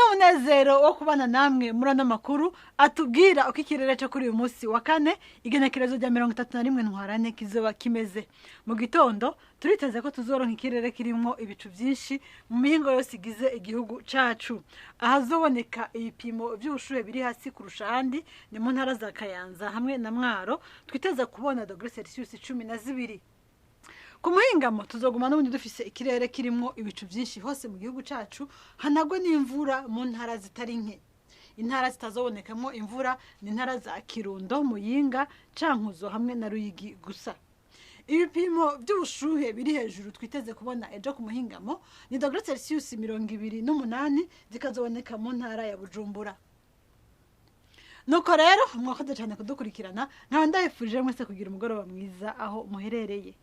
n'umunezero wo kubana namwe muri ano makuru atubwira uko ikirere cyo kuri uyu munsi wa kane igenekerezo rya 31 ntwarane kizoba kimeze. Mu gitondo turiteze ko tuzoronka ikirere kirimo ibicu byinshi mu mihingo yose igize igihugu cacu. Ahazoboneka ibipimo by'ubushuhe biri hasi kurusha ahandi ni mu ntara za Kayanza hamwe na Mwaro, twiteze kubona °C 12. Ku muhingamo tuzoguma n'ubundi dufise ikirere kirimo ibicu byinshi hose mu gihugu cacu, hanagwe n'imvura mu ntara zitari nke. Intara zitazobonekamo imvura ni intara za Kirundo, Muyinga, Cankuzo hamwe na Ruyigi gusa. Ibipimo by'ubushuhe biri hejuru twiteze kubona ejo ku muhingamo ni °C 28 zikazoboneka mu ntara ya Bujumbura. Nuko rero mwakoze cyane kudukurikirana, nkaba ndabifurije mwese kugira umugoroba mwiza aho muherereye.